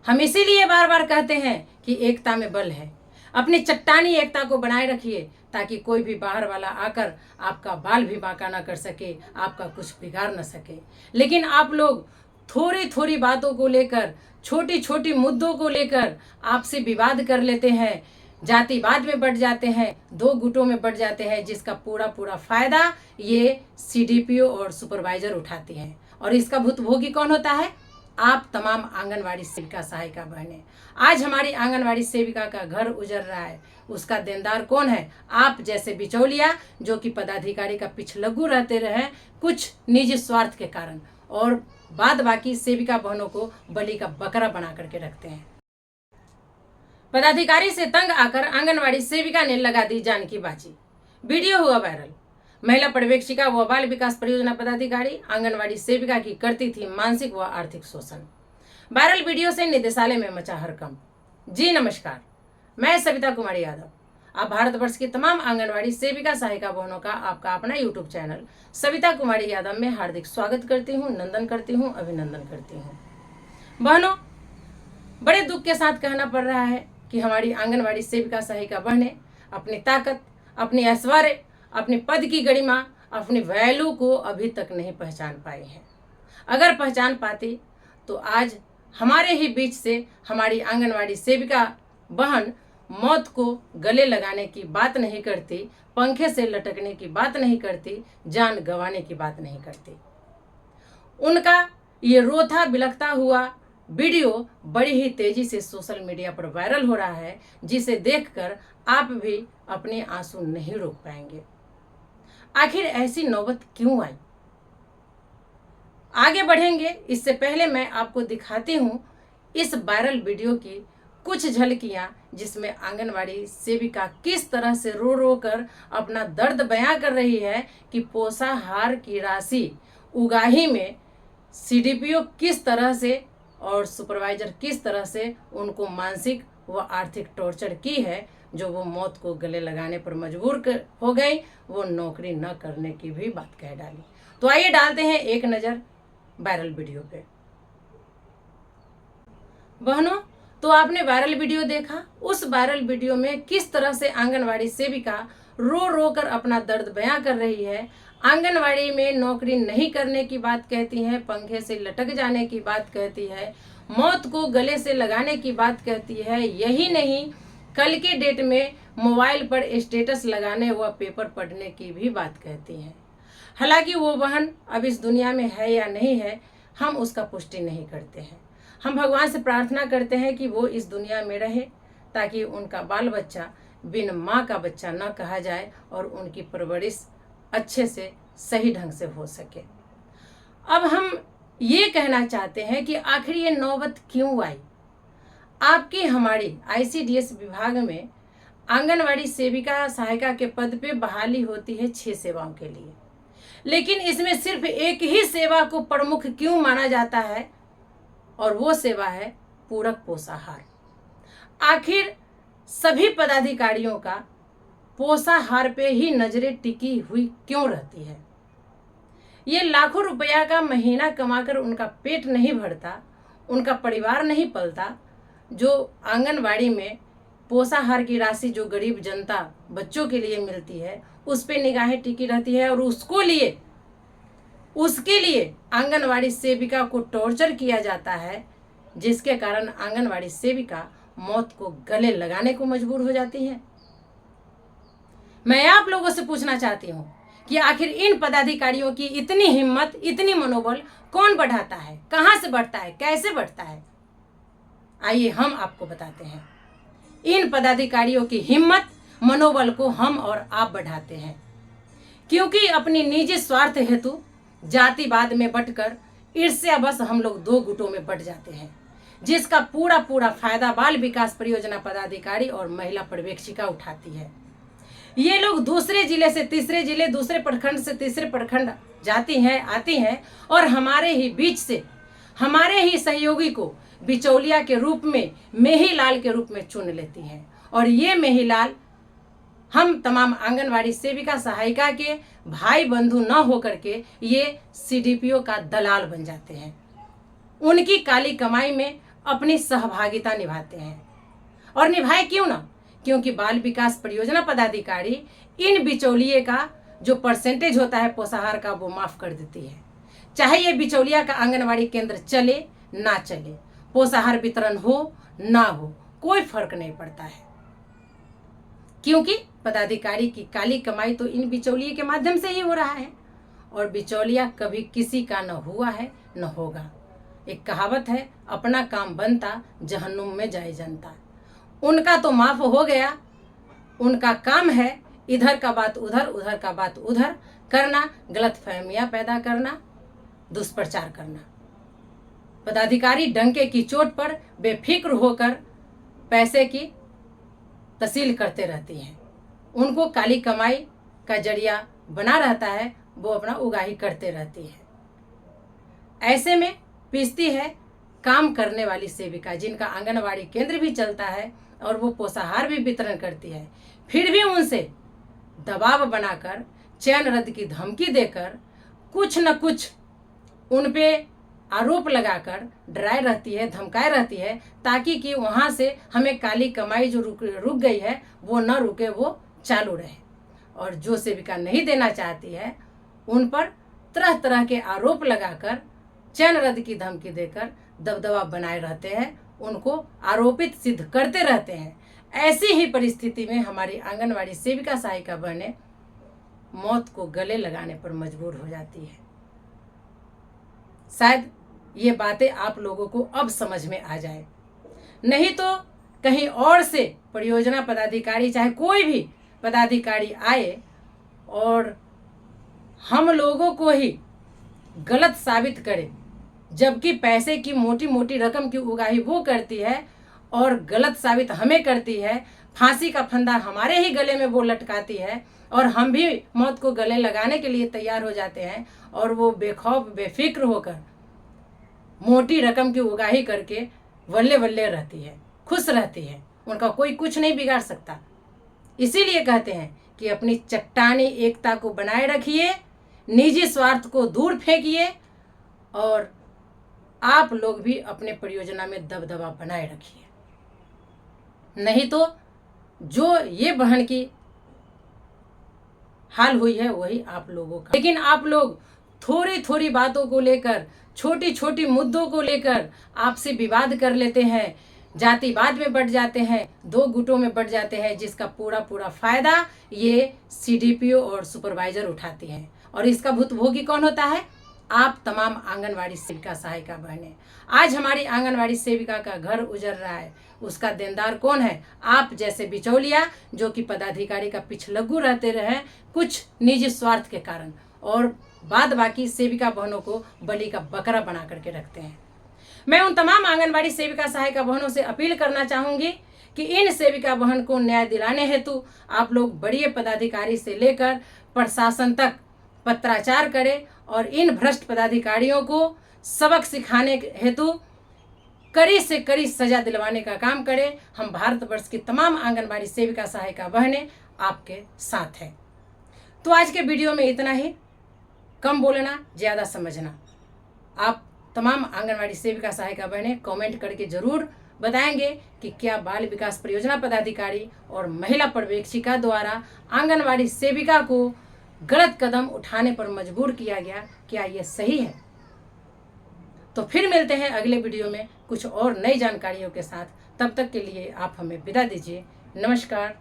हम इसीलिए बार बार कहते हैं कि एकता में बल है। अपनी चट्टानी एकता को बनाए रखिए ताकि कोई भी बाहर वाला आकर आपका बाल भी बांका ना कर सके, आपका कुछ बिगाड़ ना सके। लेकिन आप लोग थोड़ी थोड़ी बातों को लेकर, छोटी छोटी मुद्दों को लेकर आपसे विवाद कर लेते हैं, जातिवाद में बढ़ जाते हैं, दो गुटों में बढ़ जाते हैं, जिसका पूरा पूरा फायदा ये सीडीपीओ और सुपरवाइजर उठाते हैं। और इसका भुक्तभोगी कौन होता है? आप तमाम आंगनवाड़ी सेविका सहायिका बहनें। आज हमारी आंगनवाड़ी सेविका का घर उजड़ रहा है, उसका देनदार कौन है? आप जैसे बिचौलिया, जो कि पदाधिकारी का पिछलग्गू रहते रहे कुछ निजी स्वार्थ के कारण, और बाद बाकी सेविका बहनों को बलि का बकरा बना करके रखते हैं। पदाधिकारी से तंग आकर आंगनवाड़ी सेविका ने लगा दी जान की बाजी। वीडियो हुआ वायरल। महिला पर्यवेक्षिका व बाल विकास परियोजना पदाधिकारी आंगनवाड़ी सेविका की करती थी मानसिक व आर्थिक शोषण। वायरल वीडियो से निदेशालय में मचा हड़कंप। जी नमस्कार, मैं सविता कुमारी यादव। आप भारतवर्ष की तमाम आंगनवाड़ी सेविका सहायिका बहनों का आपका अपना यूट्यूब चैनल सविता कुमारी यादव में हार्दिक स्वागत करती हूँ, नंदन करती हूँ, अभिनंदन करती हूँ। बहनों, बड़े दुख के साथ कहना पड़ रहा है कि हमारी आंगनवाड़ी सेविका सहायिका बहनें अपनी ताकत, अपनी ऐश्वर्य, अपने पद की गरिमा, अपनी वैल्यू को अभी तक नहीं पहचान पाई हैं। अगर पहचान पाती तो आज हमारे ही बीच से हमारी आंगनवाड़ी सेविका बहन मौत को गले लगाने की बात नहीं करती, पंखे से लटकने की बात नहीं करती, जान गंवाने की बात नहीं करती। उनका ये रोता बिलखता हुआ वीडियो बड़ी ही तेजी से सोशल मीडिया पर वायरल हो रहा है, जिसे देखकर आप भी अपने आंसू नहीं रोक पाएंगे। आखिर ऐसी नौबत क्यों आई? आगे बढ़ेंगे इससे पहले मैं आपको दिखाती हूँ इस वायरल वीडियो की कुछ झलकियाँ, जिसमें आंगनवाड़ी सेविका किस तरह से रो रो कर अपना दर्द बयां कर रही है कि पोषाहार की राशि उगाही में सीडीपीओ किस तरह से और सुपरवाइजर किस तरह से उनको मानसिक व आर्थिक टॉर्चर की है, जो वो मौत को गले लगाने पर मजबूर हो गई, वो नौकरी न करने की भी बात कह डाली। तो आइए डालते हैं एक नज़र वायरल वीडियो पे। बहनों, तो आपने वायरल वीडियो देखा। उस वायरल वीडियो में किस तरह से आंगनवाड़ी सेविका रो रो कर अपना दर्द बयां कर रही है। आंगनवाड़ी में नौकरी नहीं करने की बात कहती है, पंखे से लटक जाने की बात कहती है, मौत को गले से लगाने की बात कहती है। यही नहीं, कल के डेट में मोबाइल पर स्टेटस लगाने व पेपर पढ़ने की भी बात कहती है। हालांकि वो बहन अब इस दुनिया में है या नहीं है, हम उसका पुष्टि नहीं करते हैं। हम भगवान से प्रार्थना करते हैं कि वो इस दुनिया में रहे, ताकि उनका बाल बच्चा बिन माँ का बच्चा न कहा जाए और उनकी परवरिश अच्छे से सही ढंग से हो सके। अब हम ये कहना चाहते हैं कि आखिर ये नौबत क्यों आई। आपकी हमारी आईसीडीएस विभाग में आंगनवाड़ी सेविका सहायिका के पद पे बहाली होती है 6 सेवाओं के लिए, लेकिन इसमें सिर्फ एक ही सेवा को प्रमुख क्यों माना जाता है, और वो सेवा है पूरक पोषाहार। आखिर सभी पदाधिकारियों का पोषाहार पे ही नजरें टिकी हुई क्यों रहती है? ये लाखों रुपया का महीना कमाकर उनका पेट नहीं भरता, उनका परिवार नहीं पलता। जो आंगनवाड़ी में पोषाहार की राशि जो गरीब जनता बच्चों के लिए मिलती है, उस पे निगाहें टिकी रहती है, और उसके लिए आंगनवाड़ी सेविका को टॉर्चर किया जाता है, जिसके कारण आंगनवाड़ी सेविका मौत को गले लगाने को मजबूर हो जाती है। मैं आप लोगों से पूछना चाहती हूँ कि आखिर इन पदाधिकारियों की इतनी हिम्मत, इतनी मनोबल कौन बढ़ाता है? कहाँ से बढ़ता है? कैसे बढ़ता है? आइए हम आपको बताते हैं। इन पदाधिकारियों की हिम्मत, मनोबल को हम और आप बढ़ाते हैं, क्योंकि अपनी निजी स्वार्थ हेतु जातिवाद में बंटकर ईर्ष्यावश हम लोग दो गुटों में बंट जाते हैं, जिसका पूरा पूरा फायदा बाल विकास परियोजना पदाधिकारी और महिला पर्यवेक्षिका उठाती है। ये लोग दूसरे जिले से तीसरे जिले, दूसरे प्रखंड से तीसरे प्रखंड जाती हैं, आती हैं, और हमारे ही बीच से हमारे ही सहयोगी को बिचौलिया के रूप में, मेहीलाल के रूप में चुन लेती हैं। और ये मेहीलाल हम तमाम आंगनवाड़ी सेविका सहायिका के भाई बंधु न होकर के ये सीडीपीओ का दलाल बन जाते हैं। उनकी काली कमाई में अपनी सहभागिता निभाते हैं। और निभाए क्यों ना, क्योंकि बाल विकास परियोजना पदाधिकारी इन बिचौलिए का जो परसेंटेज होता है पोषाहार का वो माफ कर देती है। चाहे ये बिचौलिया का आंगनवाड़ी केंद्र चले ना चले, पोषाहार वितरण हो ना हो, कोई फर्क नहीं पड़ता है, क्योंकि पदाधिकारी की काली कमाई तो इन बिचौलिए के माध्यम से ही हो रहा है। और बिचौलिया कभी किसी का न हुआ है न होगा। एक कहावत है, अपना काम बनता जहन्नुम में जाए जनता। उनका तो माफ हो गया, उनका काम है इधर का बात उधर, उधर का बात उधर करना, गलतफहमियां पैदा करना, दुष्प्रचार करना। पदाधिकारी डंके की चोट पर बेफिक्र होकर पैसे की तसील करते रहती हैं। उनको काली कमाई का जरिया बना रहता है, वो अपना उगाही करते रहती है। ऐसे में पीसती है काम करने वाली सेविका, जिनका आंगनवाड़ी केंद्र भी चलता है और वो पोषाहार भी वितरण करती है, फिर भी उनसे दबाव बनाकर, चयन रद्द की धमकी देकर, कुछ न कुछ उन पे आरोप लगाकर डराए रहती है, धमकाए रहती है, ताकि कि वहाँ से हमें काली कमाई जो रुक गई है वो न रुके, वो चालू रहे। और जो सेविका नहीं देना चाहती है उन पर तरह तरह के आरोप लगाकर, चयन रद्द की धमकी देकर दबदबा बनाए रहते हैं, उनको आरोपित सिद्ध करते रहते हैं। ऐसी ही परिस्थिति में हमारी आंगनवाड़ी सेविका सहायिका बहनें मौत को गले लगाने पर मजबूर हो जाती है। शायद ये बातें आप लोगों को अब समझ में आ जाए, नहीं तो कहीं और से परियोजना पदाधिकारी, चाहे कोई भी पदाधिकारी आए और हम लोगों को ही गलत साबित करे, जबकि पैसे की मोटी मोटी रकम की उगाही वो करती है और गलत साबित हमें करती है। फांसी का फंदा हमारे ही गले में वो लटकाती है और हम भी मौत को गले लगाने के लिए तैयार हो जाते हैं, और वो बेखौफ बेफिक्र होकर मोटी रकम की उगाही करके वल्ले वल्ले रहती है, खुश रहती है। उनका कोई कुछ नहीं बिगाड़ सकता। इसीलिए कहते हैं कि अपनी चट्टानी एकता को बनाए रखिए, निजी स्वार्थ को दूर फेंकिए, और आप लोग भी अपने परियोजना में दबदबा बनाए रखिए। नहीं तो जो ये बहन की हाल हुई है वही आप लोगों का। लेकिन आप लोग थोड़ी थोड़ी बातों को लेकर, छोटी छोटी मुद्दों को लेकर आपसे विवाद कर लेते हैं, जातिवाद में बढ़ जाते हैं, दो गुटों में बढ़ जाते हैं, जिसका पूरा पूरा फायदा ये सीडीपीओ और सुपरवाइजर उठाती हैं। और इसका भुक्तभोगी कौन होता है? आप तमाम आंगनवाड़ी सेविका सहायिका बहनें। आज हमारी आंगनवाड़ी सेविका का घर उजड़ रहा है, उसका देनदार कौन है? आप जैसे बिचौलिया, जो कि पदाधिकारी का पिछलग्गू रहते रहे कुछ निजी स्वार्थ के कारण, और बाद बाकी सेविका बहनों को बलि का बकरा बना करके रखते हैं। मैं उन तमाम आंगनवाड़ी सेविका सहायिका बहनों से अपील करना चाहूंगी कि इन सेविका बहन को न्याय दिलाने हेतु आप लोग बड़े पदाधिकारी से लेकर प्रशासन तक पत्राचार करें और इन भ्रष्ट पदाधिकारियों को सबक सिखाने हेतु कड़ी से कड़ी सजा दिलवाने का काम करें। हम भारतवर्ष की तमाम आंगनबाड़ी सेविका सहायिका बहनें आपके साथ हैं। तो आज के वीडियो में इतना ही। कम बोलना, ज़्यादा समझना। आप तमाम आंगनबाड़ी सेविका सहायिका बहनें कमेंट करके ज़रूर बताएंगे कि क्या बाल विकास परियोजना पदाधिकारी और महिला पर्यवेक्षिका द्वारा आंगनबाड़ी सेविका को गलत कदम उठाने पर मजबूर किया गया, क्या ये सही है? तो फिर मिलते हैं अगले वीडियो में कुछ और नई जानकारियों के साथ। तब तक के लिए आप हमें विदा दीजिए। नमस्कार।